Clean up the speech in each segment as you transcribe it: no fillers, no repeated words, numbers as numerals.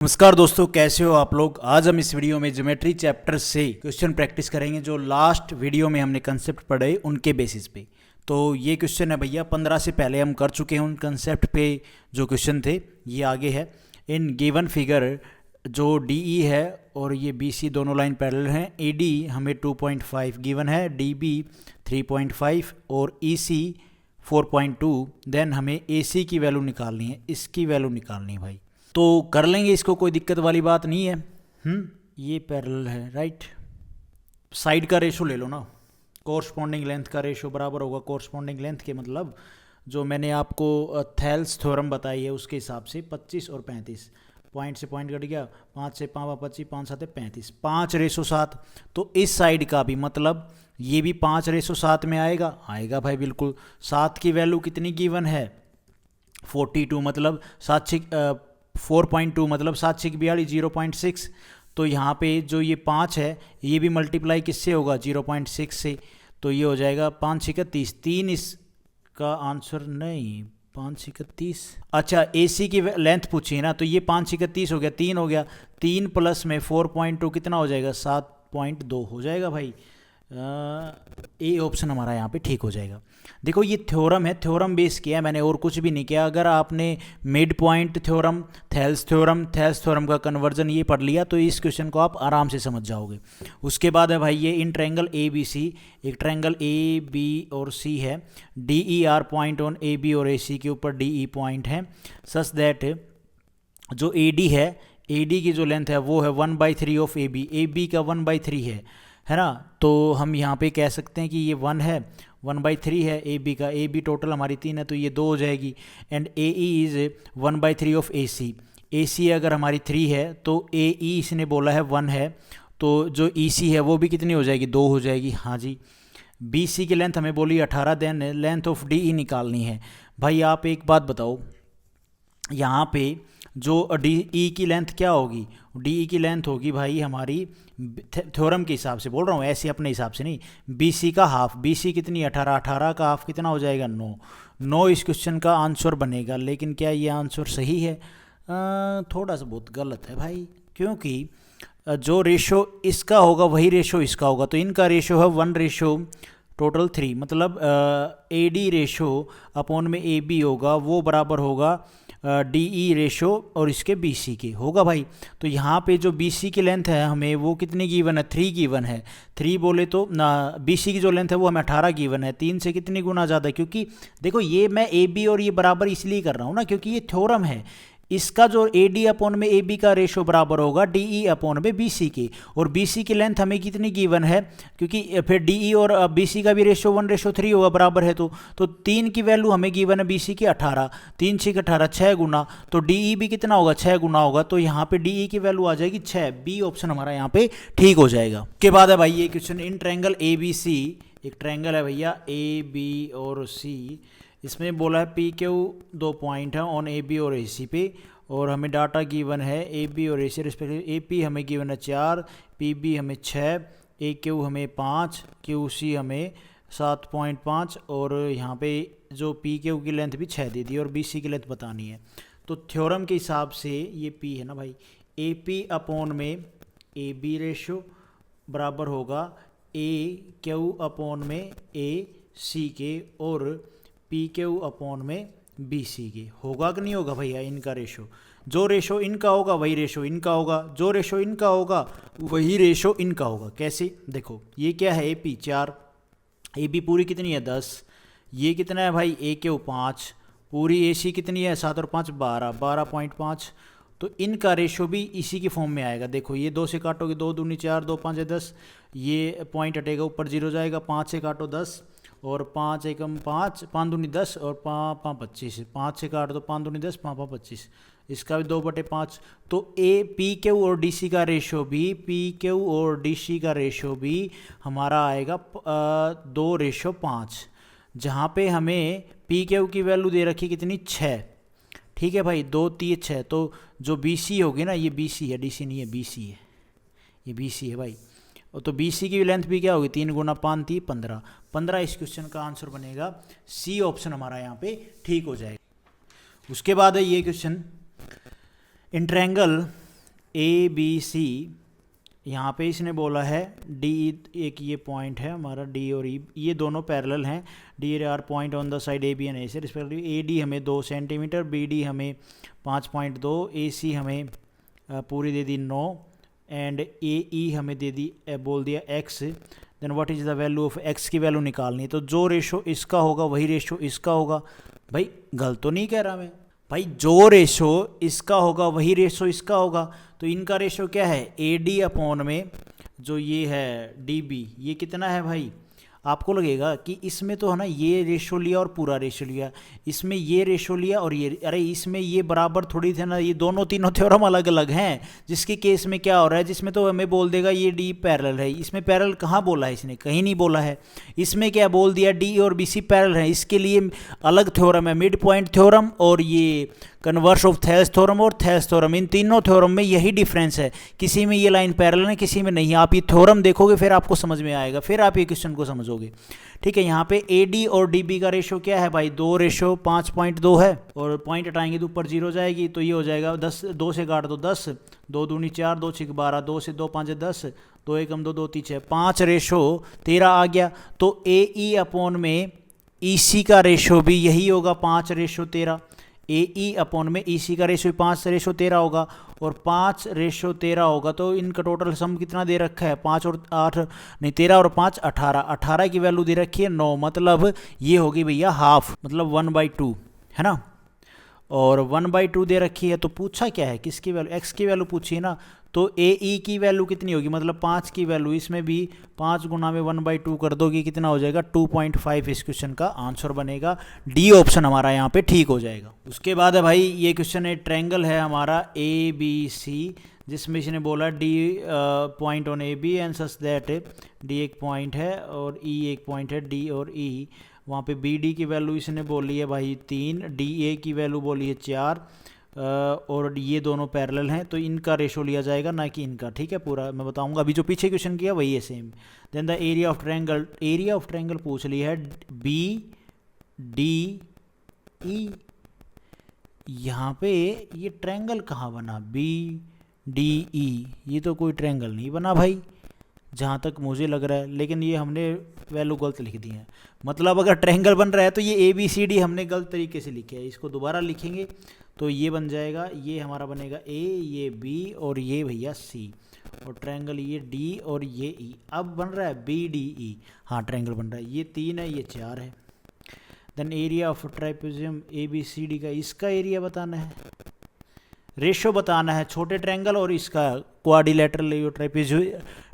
नमस्कार दोस्तों, कैसे हो आप लोग। आज हम इस वीडियो में ज्योमेट्री चैप्टर से क्वेश्चन प्रैक्टिस करेंगे जो लास्ट वीडियो में हमने कंसेप्ट पढ़े उनके बेसिस पे। तो ये क्वेश्चन है भैया 15 से पहले हम कर चुके हैं उन कंसेप्ट पे जो क्वेश्चन थे, ये आगे है। इन गिवन फिगर जो DE है और ये BC दोनों लाइन पैरेलल हैं। AD हमें 2.5 गिवन है, DB 3.5 और EC 4.2। देन हमें AC की वैल्यू निकालनी है, इसकी वैल्यू निकालनी है भाई। तो कर लेंगे इसको, कोई दिक्कत वाली बात नहीं है। ये पैरेलल है, राइट। साइड का रेशो ले लो ना, कोरस्पॉन्डिंग लेंथ का रेशो बराबर होगा कोरस्पॉन्डिंग लेंथ के, मतलब जो मैंने आपको थेल्स थ्योरम बताई है उसके हिसाब से 25 और 35। पॉइंट से पॉइंट कट गया, 5 से 5 25, 5 7 35, 5:7। तो इस साइड का भी मतलब ये भी 5:7 में आएगा भाई बिल्कुल। 7 की वैल्यू कितनी गिवन है 42, मतलब 4.2 मतलब 7×42 0.6। तो यहाँ पे जो ये 5 है ये भी मल्टीप्लाई किससे होगा 0.6 से, तो ये हो जाएगा 5×6 3। इसका आंसर नहीं 5×6। अच्छा, AC की लेंथ पूछी है ना, तो ये 5×6 हो गया, 3 हो गया। 3 प्लस में 4.2 कितना हो जाएगा 7.2 हो जाएगा भाई। ए ऑप्शन हमारा यहाँ पे ठीक हो जाएगा। देखो ये थ्योरम है, थ्योरम बेस किया है मैंने और कुछ भी नहीं किया। अगर आपने mid point theorem, Thales theorem का कन्वर्जन ये पढ़ लिया तो इस क्वेश्चन को आप आराम से समझ जाओगे। उसके बाद है भाई ये इन ट्रायंगल ABC, एक ट्रायंगल AB और C है। DER पॉइंट ऑन AB और AC के ऊपर DE पॉइंट है, सच दैट जो AD है, AD की जो लेंथ है वो है 1/3 ऑफ AB का 1/3 है ना। तो हम यहाँ पे कह सकते हैं कि ये 1 है, 1/3 है AB का। AB टोटल हमारी 3 है तो ये 2 हो जाएगी। And AE is 1/3 of AC अगर हमारी 3 है तो AE इसने बोला है 1 है, तो जो EC है वो भी कितनी हो जाएगी 2 हो जाएगी। हाँ जी। BC की लेंथ हमें बोली 18, देन लेंथ ऑफ DE निकालनी है। भाई आप एक बात बताओ, यहाँ पे जो DE की लेंथ क्या होगी, DE की लेंथ होगी भाई हमारी थ्योरम के हिसाब से बोल रहा हूँ, ऐसे अपने हिसाब से नहीं। BC का हाफ, BC कितनी 18, 18 का हाफ कितना हो जाएगा 9 इस क्वेश्चन का आंसर बनेगा। लेकिन क्या ये आंसर सही है? थोड़ा सा बहुत गलत है भाई, क्योंकि जो रेशो इसका होगा वही रेशो इसका होगा। तो इनका रेशो है 1:3, मतलब AD रेशो अपॉन में AB होगा वो बराबर होगा DE रेशो और इसके BC के होगा भाई। तो यहाँ पे जो BC की लेंथ है हमें वो कितनी गिवन है 3 गिवन है। 3 बोले तो ना, BC की जो लेंथ है वो हमें 18 गिवन है, 3 से कितनी गुना ज़्यादा। क्योंकि देखो ये मैं AB और ये बराबर इसलिए कर रहा हूँ ना क्योंकि ये थ्योरम है। इसका जो AD अपॉन में AB का रेशो बराबर होगा DE अपॉन में BC के, और BC की लेंथ हमें कितनी गिवन है, क्योंकि फिर DE और BC का भी रेशो 1:3 होगा बराबर है। तो 3 की वैल्यू हमें गिवन है BC की 18, 3 6 18, 6 गुना, तो DE भी कितना होगा 6 गुना होगा। तो यहाँ पे DE की वैल्यू आ जाएगी 6। B ऑप्शन हमारा यहाँ पे ठीक हो जाएगा। के बाद है भाई ये क्वेश्चन इन ट्रायंगल ABC, एक ट्रायंगल है भैया AB और C, इसमें बोला है PQ 2 पॉइंट है ऑन AB और AC पे, और हमें डाटा गिवन है AB और AC रिस्पेक्टिव। AP हमें गिवन है 4, PB हमें 6, AQ हमें 5, QC हमें 7.5, और यहाँ पे जो PQ की लेंथ भी 6 दे दी और BC की लेंथ बतानी है। तो थ्योरम के हिसाब से ये P है ना भाई, AP अपॉन में AB रेशो बराबर होगा AQ अपॉन में AC के और PQ अपॉन में BC के। होगा कि नहीं होगा भैया इनका रेशो? जो रेशो इनका होगा वही रेशो इनका होगा, जो रेशो इनका होगा वही रेशो इनका होगा। कैसे? देखो ये क्या है AP 4, AB पूरी कितनी है 10, ये कितना है भाई AQ 5, पूरी AC कितनी है 7 और 5 12, 12.5। तो इनका रेशो भी इसी के फॉर्म में आएगा। देखो ये 2 से काटोगे 2 दूनी 4, 2 5 10, ये पॉइंट हटेगा ऊपर 0 जाएगा, 5 से काटो 10 और 5 एकम 5, 5 दूनी 10 और 5 5 25, 5 से काट दो 5 दूनी 10, 5 5 25, इसका भी 2/5। तो PQ और DC का रेशो भी, PQ और DC का रेशो भी हमारा आएगा 2:5, जहाँ पे हमें PQ की वैल्यू दे रखी कितनी 6। ठीक है भाई, 2 3 6। तो जो BC होगी ना, ये BC है, DC नहीं है, BC है, ये BC है भाई। तो BC की लेंथ भी क्या होगी 3 गुना 5 3 15, 15 इस क्वेश्चन का आंसर बनेगा। C ऑप्शन हमारा यहाँ पे ठीक हो जाएगा। उसके बाद है ये question in triangle A B C, यहाँ पे इसने बोला है डी, एक ये पॉइंट है हमारा डी और ई, ये दोनों पैरेलल हैं, D are point on the side A B and A C respectively. A D हमें 2 सेंटीमीटर, बी डी हमें 5.2, ए सी हमें पूरी दे दी 9 एंड ए ई हमें दे दी बोल दिया x। Then what is the value of x की वैल्यू निकालनी है, तो जो रेशो इसका होगा वही रेशो इसका होगा। भाई गलत तो नहीं कह रहा मैं, भाई जो रेशो इसका होगा वही रेशो इसका होगा। तो इनका रेशो क्या है, ए डी अपॉन में जो ये है डी बी, ये कितना है भाई, आपको लगेगा कि इसमें तो है ना ये रेशो लिया और पूरा रेशो लिया, इसमें ये रेशो लिया और ये, अरे इसमें ये बराबर थोड़ी थे ना, ये दोनों तीनों थ्योरम अलग अलग हैं। जिसके केस में क्या हो रहा है, जिसमें तो हमें बोल देगा ये डी पैरेलल है, इसमें पैरेलल कहाँ बोला है इसने, कहीं नहीं बोला है। इसमें क्या बोल दिया, डी और बी सी पैरेलल है, इसके लिए अलग थ्योरम है, मिड पॉइंट थ्योरम और ये कन्वर्स ऑफ थेल्स थ्योरम और थेल्स थ्योरम, इन तीनों थ्योरम में यही डिफरेंस है, किसी में ये लाइन पैरेलल है किसी में नहीं। आप ये थ्योरम देखोगे फिर आपको समझ में आएगा, फिर आप ये क्वेश्चन को समझोगे। ठीक है, यहाँ पे ए डी और डी बी का रेशो क्या है भाई, 2:5.2 है, और पॉइंट हटाएंगे तो ऊपर 0 जाएगी, तो ये हो जाएगा 10, 2 से काट दो 10, 2 दूनी 4, 2 6 12, 2 से 2 5 10, 2 एकम 2, 2 3 6, 5:13 आ गया। तो ए ई अपॉन में ई सी का रेशो भी यही होगा 5:13, ए ई अपॉन में ई सी का रेशो 5:13 होगा, और 5:13 होगा। तो इनका टोटल सम कितना दे रखा है, 5 और 8 नहीं 13 और 5 18, 18 की वैल्यू दे रखी है 9, मतलब ये होगी भैया हाफ, मतलब 1/2 है ना, और 1/2 दे रखी है। तो पूछा क्या है, किसकी वैल्यू, x की वैल्यू पूछी है ना, तो ए ई की वैल्यू कितनी होगी, मतलब 5 की वैल्यू, इसमें भी 5 गुना में 1/2 कर दोगे कितना हो जाएगा 2.5, इस क्वेश्चन का आंसर बनेगा डी ऑप्शन हमारा यहाँ पे ठीक हो जाएगा। उसके बाद है भाई ये क्वेश्चन है, ट्रायंगल है हमारा ए बी सी, जिसमें इसने बोला D point on A B and such that D एक पॉइंट है और ई एक पॉइंट है, डी और ई, वहाँ पे बी डी की वैल्यू इसने बोली है भाई 3, डी ए की वैल्यू बोली है 4, और ये दोनों पैरेलल हैं, तो इनका रेशो लिया जाएगा ना कि इनका। ठीक है, पूरा मैं बताऊंगा, अभी जो पीछे क्वेश्चन किया वही है same. Then the area of triangle, area of triangle पूछ लिया है बी डी ई, यहाँ पे ये ट्रायंगल कहाँ बना, बी डी ई, ये तो कोई ट्रायंगल नहीं बना भाई जहाँ तक मुझे लग रहा है, लेकिन ये हमने वैल्यू गलत लिख दी है। मतलब अगर ट्रायंगल बन रहा है तो ये ए बी सी डी हमने गलत तरीके से लिखे है, इसको दोबारा लिखेंगे तो ये बन जाएगा, ये हमारा बनेगा ए, ये बी और ये भैया सी, और ट्रायंगल ये डी और ये ई। अब बन रहा है बी डी ई, हाँ ट्रायंगल बन रहा है, ये 3 है ये 4 है। Then area of trapezium A B C D का, इसका एरिया बताना है, रेशो बताना है, छोटे ट्रायंगल और इसका क्वाड्रिलेटरल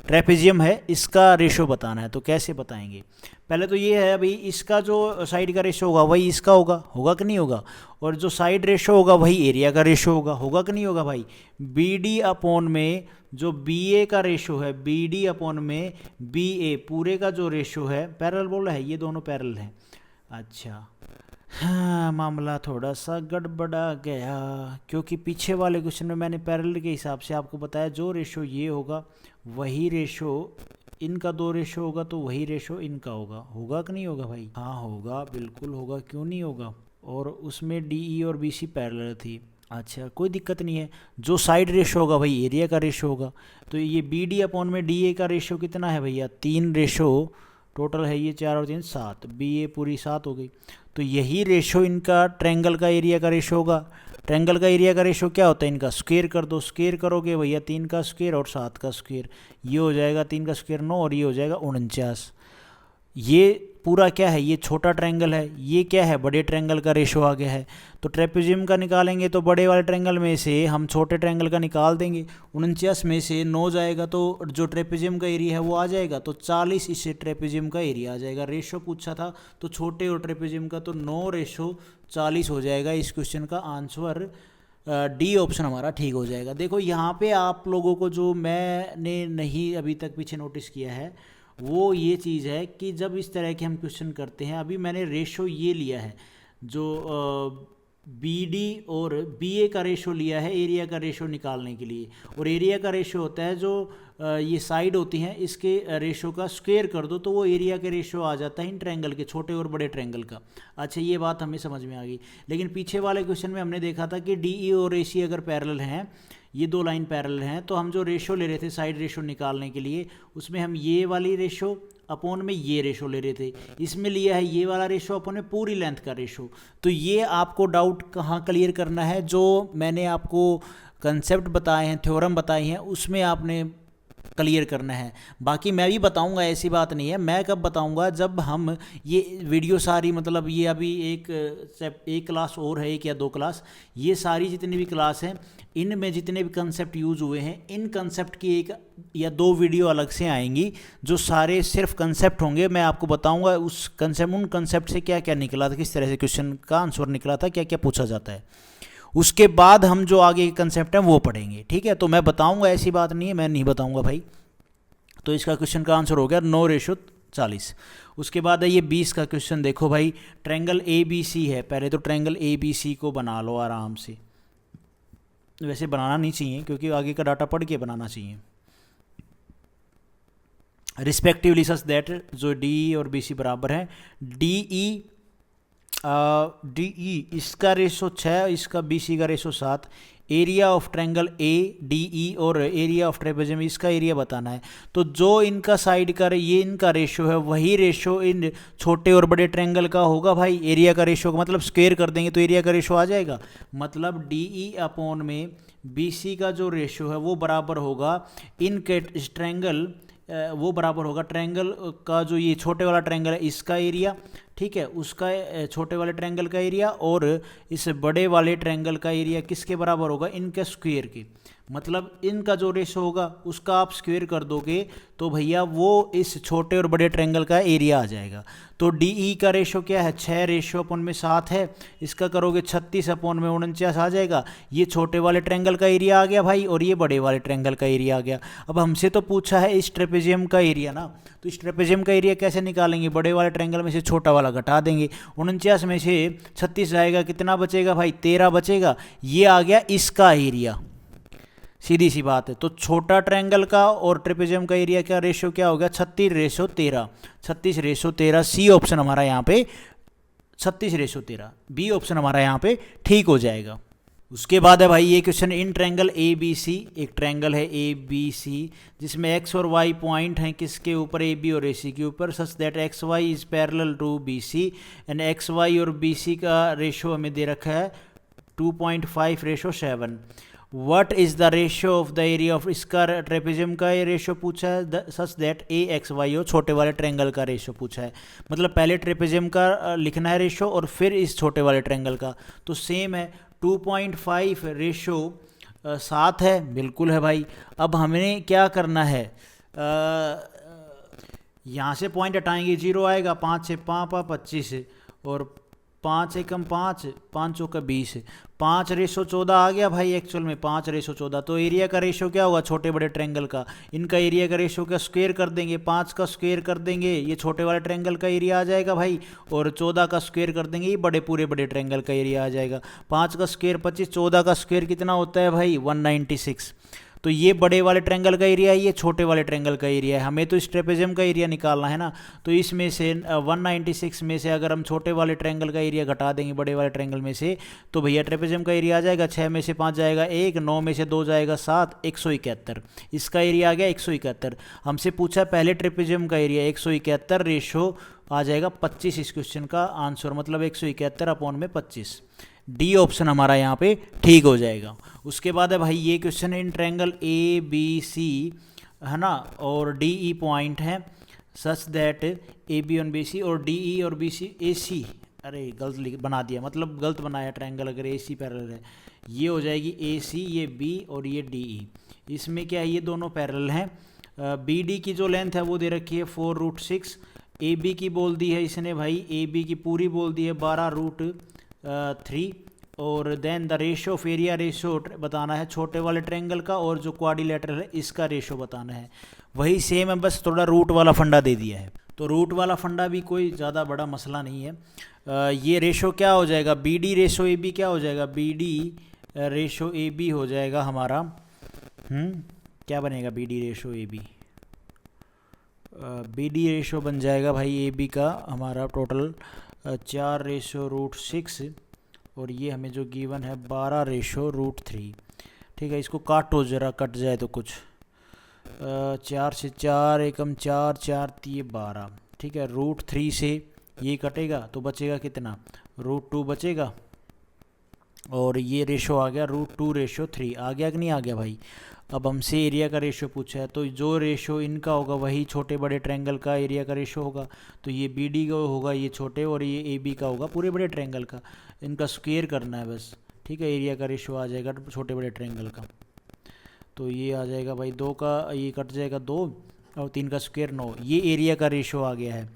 ट्रेपेजियम है, इसका रेशो बताना है। तो कैसे बताएंगे, पहले तो ये है भाई, इसका जो साइड का रेशो होगा वही इसका होगा, होगा कि नहीं होगा, और जो साइड रेशो होगा वही एरिया का रेशो होगा, होगा कि नहीं होगा भाई। बी डी अपॉन में जो बी ए का रेशो है, बी डी अपॉन में बी ए पूरे का जो रेशो है, पैरेलल बोला है, ये दोनों पैरेलल हैं। अच्छा हाँ, मामला थोड़ा सा गड़बड़ा गया, क्योंकि पीछे वाले क्वेश्चन में मैंने पैरेलल के हिसाब से आपको बताया जो रेशो ये होगा वही रेशो इनका, 2 रेशो होगा तो वही रेशो इनका होगा, होगा कि नहीं होगा भाई, हाँ होगा, बिल्कुल होगा, क्यों नहीं होगा। और उसमें डी ई और बी सी पैरेलल थी, अच्छा कोई दिक्कत नहीं है, जो साइड रेशो होगा वही एरिया का रेशो होगा। तो ये बी डी अपॉन में डी ए का रेशो कितना है भैया, 3 रेशो टोटल है, ये 4 और 3 7, बी ए पूरी 7 हो गई। तो यही रेशो इनका ट्रायंगल का एरिया का रेशो होगा। ट्रायंगल का एरिया का रेशो क्या होता है, इनका स्क्वायर कर दो, स्क्वायर करोगे भैया 3 का स्क्वायर और 7 का स्क्वायर, ये हो जाएगा 3 का स्क्वायर 9 और ये हो जाएगा 49। ये पूरा क्या है, ये छोटा ट्रायंगल है, ये क्या है बड़े ट्रायंगल का रेशो आ गया है। तो ट्रेपेजियम का निकालेंगे तो बड़े वाले ट्रायंगल में से हम छोटे ट्रायंगल का निकाल देंगे, 49 में से 9 जाएगा तो जो ट्रेपेजियम का एरिया है वो आ जाएगा, तो 40 इससे ट्रेपेजियम का एरिया आ जाएगा। रेशो पूछा था तो छोटे और ट्रेपेजियम का, तो 9:40 हो जाएगा। इस क्वेश्चन का आंसर डी ऑप्शन हमारा ठीक हो जाएगा। देखो यहाँ पे आप लोगों को जो मैंने नहीं अभी तक पीछे नोटिस किया है वो ये चीज़ है कि जब इस तरह के हम क्वेश्चन करते हैं, अभी मैंने रेशो ये लिया है जो बी डी और बी ए का रेशो लिया है एरिया का रेशो निकालने के लिए, और एरिया का रेशो होता है जो ये साइड होती हैं इसके रेशो का स्क्वायर कर दो तो वो एरिया के रेशो आ जाता है इन ट्रायंगल के, छोटे और बड़े ट्रायंगल का। अच्छा ये बात हमें समझ में आ गई, लेकिन पीछे वाले क्वेश्चन में हमने देखा था कि डी ई और ए सी अगर पैरेलल हैं, ये दो लाइन पैरेलल हैं, तो हम जो रेशो ले रहे थे साइड रेशो निकालने के लिए, उसमें हम ये वाली रेशो अपॉन में ये रेशो ले रहे थे, इसमें लिया है ये वाला रेशो अपॉन में पूरी लेंथ का रेशो। तो ये आपको डाउट कहाँ क्लियर करना है, जो मैंने आपको कंसेप्ट बताए हैं, थ्योरम बताए हैं, उसमें आपने क्लियर करना है। बाकी मैं भी बताऊंगा, ऐसी बात नहीं है। मैं कब बताऊंगा, जब हम ये वीडियो सारी, मतलब ये अभी एक क्लास और है, एक या दो क्लास, ये सारी जितनी भी क्लास हैं, इनमें जितने भी कंसेप्ट यूज़ हुए हैं, इन कंसेप्ट की एक या दो वीडियो अलग से आएंगी, जो सारे सिर्फ कंसेप्ट होंगे। मैं आपको बताऊंगा उस कंसेप्ट, उन कंसेप्ट से क्या क्या निकला था, किस तरह से क्वेश्चन का आंसर निकला था, क्या क्या पूछा जाता है। उसके बाद हम जो आगे के कंसेप्ट हैं वो पढ़ेंगे, ठीक है। तो मैं बताऊंगा, ऐसी बात नहीं है मैं नहीं बताऊंगा भाई। तो इसका क्वेश्चन का आंसर हो गया 9:40। उसके बाद है ये 20 का क्वेश्चन। देखो भाई, ट्रायंगल ABC है। पहले तो ट्रायंगल ABC को बना लो आराम से। वैसे बनाना नहीं चाहिए, क्योंकि आगे का डाटा पढ़ के बनाना चाहिए। रिस्पेक्टिवली सच दैट जो DE और BC बराबर हैं, DE इसका रेशो 6, इसका BC का ratio 7। Area of triangle ADE और एरिया ऑफ ट्रेपेजियम, इसका एरिया बताना है। तो जो इनका साइड का ये इनका रेशो है, वही रेशो इन छोटे और बड़े ट्रायंगल का होगा भाई। एरिया का रेशो का मतलब स्क्वायर कर देंगे तो एरिया का रेशो आ जाएगा। मतलब DE अपॉन में BC का जो रेशो है वो बराबर होगा इनके ट्रायंगल, वो बराबर होगा ट्रायंगल का जो ये छोटे वाला ट्रायंगल है इसका एरिया, ठीक है, उसका छोटे वाले ट्रायंगल का एरिया, और इस बड़े वाले ट्रायंगल का एरिया किसके बराबर होगा, इनके स्क्वायर के। मतलब इनका जो रेशो होगा उसका आप स्क्वायर कर दोगे तो भैया वो इस छोटे और बड़े ट्रायंगल का एरिया आ जाएगा। तो DE का रेशो क्या है, 6 रेशो अपॉन में 7 है। इसका करोगे 36 अपॉन में 49 आ जाएगा। ये छोटे वाले ट्रायंगल का एरिया आ गया भाई, और ये बड़े वाले ट्रायंगल का एरिया आ गया। अब हमसे तो पूछा है इस ट्रेपेजियम का एरिया ना, तो इस ट्रेपेजियम का एरिया कैसे निकालेंगे, बड़े वाले ट्रायंगल में से छोटा वाला घटा देंगे। 49 में से 36 जाएगा, कितना बचेगा भाई, 13 बचेगा। ये आ गया इसका एरिया, सीधी सी बात है। तो छोटा ट्रायंगल का और ट्रेपेजियम का एरिया क्या रेशो क्या होगा, 36:13। 36:13 सी ऑप्शन हमारा यहाँ पे 36:13, बी ऑप्शन हमारा यहाँ पे ठीक हो जाएगा। उसके बाद है भाई ये क्वेश्चन, इन ट्रायंगल ABC, एक ट्रायंगल है ABC जिसमें x और y पॉइंट हैं किसके ऊपर, AB और AC के ऊपर, such that XY is parallel to BC and XY और BC का रेशो हमें दे रखा है 2.5:7। What is the ratio of the area of, इसका ट्रेपेजियम का ये रेशियो पूछा है, सच दैट AXY और छोटे वाले ट्रायंगल का रेशियो पूछा है। मतलब पहले ट्रेपेजियम का लिखना है रेशियो और फिर इस छोटे वाले ट्रायंगल का। तो सेम है, 2.5 रेशो 7 है, बिल्कुल है भाई। अब हमें क्या करना है, यहाँ से पॉइंट हटाएंगे 0 आएगा, 5 से 5 25 और 5 एकम 5, 5 चौका 20, 5:14 आ गया भाई। एक्चुअल में 5:14। तो एरिया का रेशो क्या होगा छोटे बड़े ट्रायंगल का, इनका एरिया का रेशो का स्क्वायर कर देंगे, 5 का स्क्वायर कर देंगे, ये छोटे वाले ट्रायंगल का एरिया आ जाएगा भाई, और 14 का स्क्वायर कर देंगे, ये बड़े पूरे बड़े ट्रायंगल का एरिया आ जाएगा। 5 का स्क्वायर 25, 14 का स्क्वायर कितना होता है भाई, 196। तो ये बड़े वाले ट्रायंगल का एरिया है, ये छोटे वाले ट्रायंगल का एरिया है। हमें तो इस ट्रेपेजियम का एरिया निकालना है ना, तो इसमें से 196 में से अगर हम छोटे वाले ट्रायंगल का एरिया घटा देंगे बड़े वाले ट्रायंगल में से, तो भैया ट्रेपेजियम का एरिया आ जाएगा 6 में से 5 जाएगा 1, 9 में से 2 जाएगा 7, 171। इसका एरिया आ गया 171। हमसे पूछा पहले ट्रेपेजियम का एरिया 171, रेशो आ जाएगा 25 इस क्वेश्चन का आंसर, मतलब 171 अपॉन में 25। डी ऑप्शन हमारा यहाँ पे ठीक हो जाएगा। उसके बाद है भाई ये क्वेश्चन, इन ट्रायंगल ABC है ना, और DE पॉइंट है, सच दैट AB और BC और DE और BC AC, अरे गलत बना दिया, मतलब गलत बनाया ट्रायंगल, अगर AC पैरेलल है ये हो जाएगी AC, ये B और ये DE। इसमें क्या है, ये दोनों पैरेलल हैं। BD की जो लेंथ है वो दे रखी है 4√6, AB की बोल दी है इसने भाई, AB की पूरी बोल दी है 12√3, और then the ratio of area ratio बताना है छोटे वाले ट्रायंगल का, और जो क्वाड्रिलेटरल है इसका रेशो बताना है। वही सेम है, बस थोड़ा रूट वाला फंडा दे दिया है। तो रूट वाला फंडा भी कोई ज़्यादा बड़ा मसला नहीं है। ये रेशो क्या हो जाएगा, BD रेशो AB क्या हो जाएगा, BD रेशो AB हो जाएगा हमारा, क्या बनेगा BD ratio AB, BD ratio बन जाएगा भाई AB का हमारा टोटल 4:√6, और ये हमें जो गिवन है 12:√3। ठीक है, इसको काटो जरा, कट जाए तो कुछ। 4 से 4 एकम 4, 4 3 12। ठीक है, √3 से ये कटेगा तो बचेगा कितना, √2 बचेगा। और ये रेशो आ गया √2:3। आ गया कि नहीं आ गया भाई। अब हमसे एरिया का रेशो पूछा है, तो जो रेशो इनका होगा वही छोटे बड़े ट्रायंगल का एरिया का रेशो होगा। तो ये BD का होगा ये छोटे, और ये AB का होगा पूरे बड़े ट्रायंगल का। इनका स्क्वायर करना है बस। ठीक है, एरिया का रेशो आ जाएगा छोटे बड़े ट्रायंगल का। तो ये आ जाएगा भाई 2 का, ये कट जाएगा 2 और 3 का स्क्वायर 9। ये एरिया का रेशो आ गया है।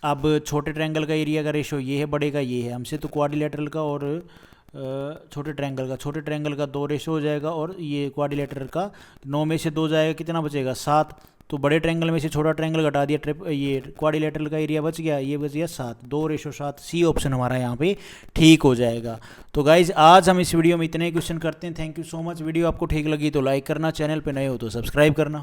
अब छोटे ट्रायंगल का एरिया का रेशो ये है, बड़े का ये है। हमसे तो क्वाड्रिलेटरल का और छोटे ट्रायंगल का 2 रेशो हो जाएगा, और ये क्वाड्रिलेटरल का 9 में से 2 जाएगा, कितना बचेगा 7। तो बड़े ट्रायंगल में से छोटा ट्रायंगल घटा दिया, ये क्वाड्रिलेटरल का एरिया बच गया, ये बच गया 7। 2:7। सी ऑप्शन हमारा यहाँ पे ठीक हो जाएगा। तो गाइज आज हम इस वीडियो में इतने क्वेश्चन करते हैं। Thank you so much. Video आपको ठीक लगी तो लाइक करना, चैनल पे नए हो तो सब्सक्राइब करना।